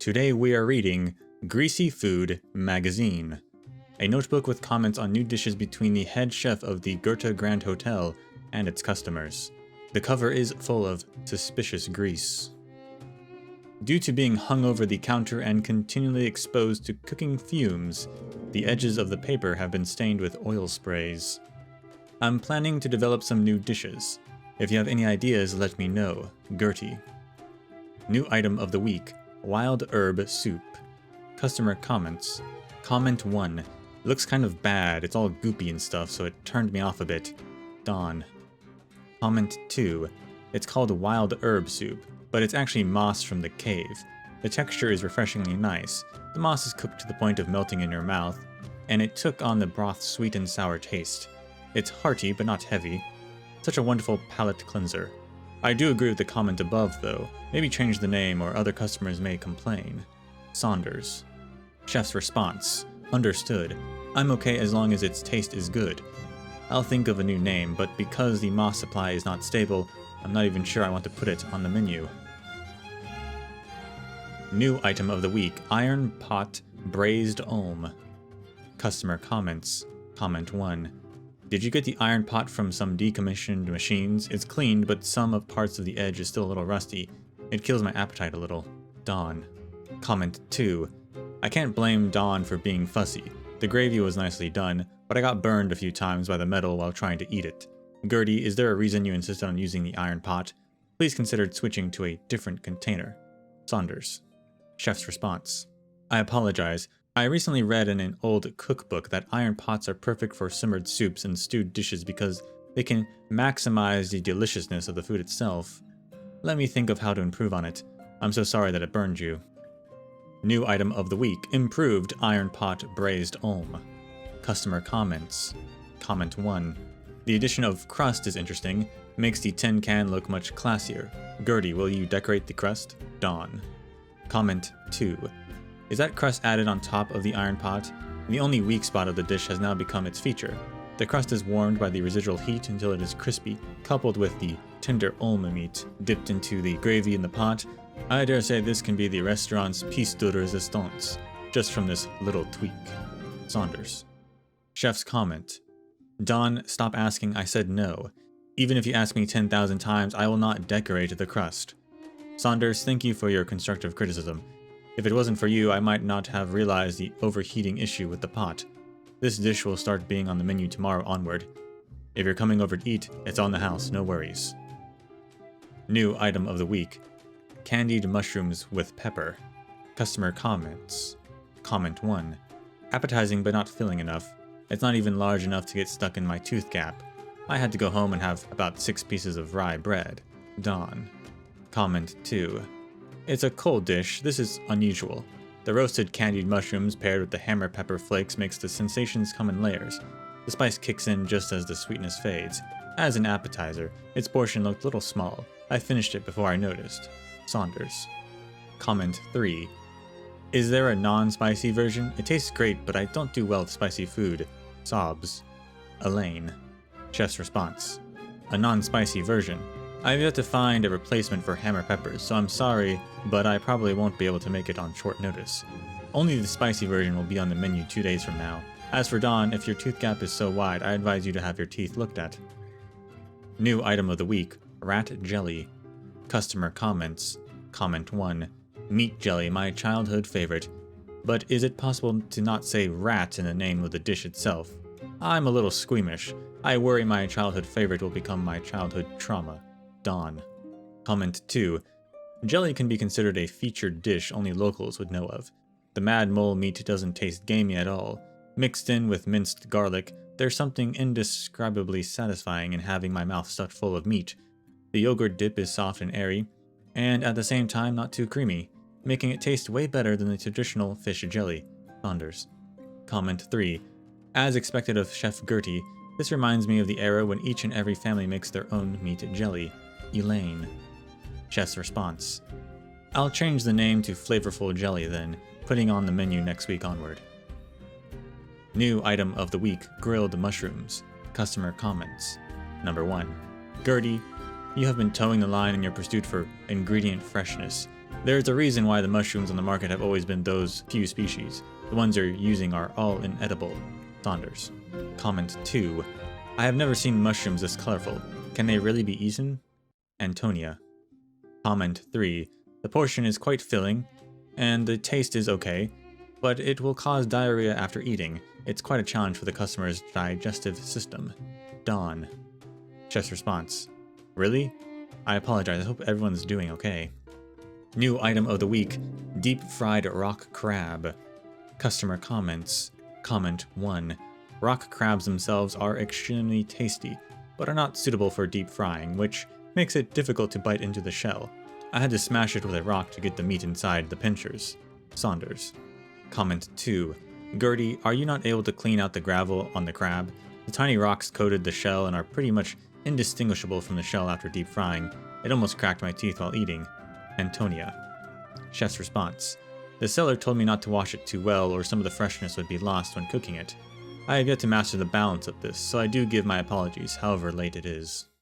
Today we are reading Greasy Food Magazine, a notebook with comments on new dishes between the head chef of the Gertie Grand Hotel and its customers. The cover is full of suspicious grease. Due to being hung over the counter and continually exposed to cooking fumes, the edges of the paper have been stained with oil sprays. I'm planning to develop some new dishes. If you have any ideas, let me know. Gertie. New item of the week, wild herb soup. Customer comments. Comment 1. Looks kind of bad, it's all goopy and stuff, so it turned me off a bit. Dawn. Comment 2. It's called wild herb soup, but it's actually moss from the cave. The texture is refreshingly nice. The moss is cooked to the point of melting in your mouth, and it took on the broth's sweet and sour taste. It's hearty but not heavy. Such a wonderful palate cleanser. I do agree with the comment above though. Maybe change the name or other customers may complain. Saunders. Chef's response. Understood. I'm okay as long as its taste is good. I'll think of a new name, but because the moss supply is not stable, I'm not even sure I want to put it on the menu. New item of the week, iron pot braised olm. Customer comments. Comment 1. Did you get the iron pot from some decommissioned machines? It's cleaned, but some of parts of the edge is still a little rusty. It kills my appetite a little. Dawn. Comment 2. I can't blame Dawn for being fussy. The gravy was nicely done, but I got burned a few times by the metal while trying to eat it. Gertie, is there a reason you insisted on using the iron pot? Please consider switching to a different container. Saunders. Chef's response. I apologize. I recently read in an old cookbook that iron pots are perfect for simmered soups and stewed dishes because they can maximize the deliciousness of the food itself. Let me think of how to improve on it. I'm so sorry that it burned you. New item of the week, improved iron pot braised olm. Customer comments. Comment 1. The addition of crust is interesting, makes the tin can look much classier. Gertie, will you decorate the crust? Dawn. Comment 2. Is that crust added on top of the iron pot? The only weak spot of the dish has now become its feature. The crust is warmed by the residual heat until it is crispy, coupled with the tender olma meat dipped into the gravy in the pot. I dare say this can be the restaurant's piece de resistance, just from this little tweak. Saunders. Chef's comment. Dawn, stop asking, I said no. Even if you ask me 10,000 times, I will not decorate the crust. Saunders, thank you for your constructive criticism. If it wasn't for you, I might not have realized the overheating issue with the pot. This dish will start being on the menu tomorrow onward. If you're coming over to eat, it's on the house, no worries. New item of the week. Candied mushrooms with pepper. Customer comments. Comment 1. Appetizing but not filling enough. It's not even large enough to get stuck in my tooth gap. I had to go home and have about 6 pieces of rye bread. Dawn. Comment 2. It's a cold dish. This is unusual. The roasted candied mushrooms paired with the hammer pepper flakes makes the sensations come in layers. The spice kicks in just as the sweetness fades. As an appetizer, its portion looked a little small. I finished it before I noticed. Saunders. Comment 3. Is there a non-spicy version? It tastes great, but I don't do well with spicy food. Sobs. Elaine. Chef's response. A non-spicy version. I've yet to find a replacement for hammer peppers, so I'm sorry, but I probably won't be able to make it on short notice. Only the spicy version will be on the menu 2 days from now. As for Dawn, if your tooth gap is so wide, I advise you to have your teeth looked at. New item of the week, rat jelly. Customer comments. Comment 1. Meat jelly, my childhood favorite. But is it possible to not say rat in the name of the dish itself? I'm a little squeamish. I worry my childhood favorite will become my childhood trauma. Dawn. Comment 2. Jelly can be considered a featured dish only locals would know of. The mad mole meat doesn't taste gamey at all. Mixed in with minced garlic, there's something indescribably satisfying in having my mouth stuffed full of meat. The yogurt dip is soft and airy, and at the same time not too creamy, making it taste way better than the traditional fish jelly. Saunders. Comment 3. As expected of Chef Gertie, this reminds me of the era when each and every family makes their own meat jelly. Elaine. Chef's response. I'll change the name to Flavorful Jelly then, putting on the menu next week onward. New item of the week, grilled mushrooms. Customer comments. Number 1. Gertie, you have been towing the line in your pursuit for ingredient freshness. There's a reason why the mushrooms on the market have always been those few species. The ones you're using are all inedible. Saunders. Comment 2. I have never seen mushrooms this colorful. Can they really be eaten? Antonia. Comment 3. The portion is quite filling, and the taste is okay, but it will cause diarrhea after eating. It's quite a challenge for the customer's digestive system. Dawn. Chef's response. Really? I apologize. I hope everyone's doing okay. New item of the week. Deep fried rock crab. Customer comments. Comment 1. Rock crabs themselves are extremely tasty, but are not suitable for deep frying, which makes it difficult to bite into the shell. I had to smash it with a rock to get the meat inside the pinchers. Saunders. Comment 2. Gertie, are you not able to clean out the gravel on the crab? The tiny rocks coated the shell and are pretty much indistinguishable from the shell after deep frying. It almost cracked my teeth while eating. Antonia. Chef's response. The seller told me not to wash it too well or some of the freshness would be lost when cooking it. I have yet to master the balance of this, so I do give my apologies, however late it is.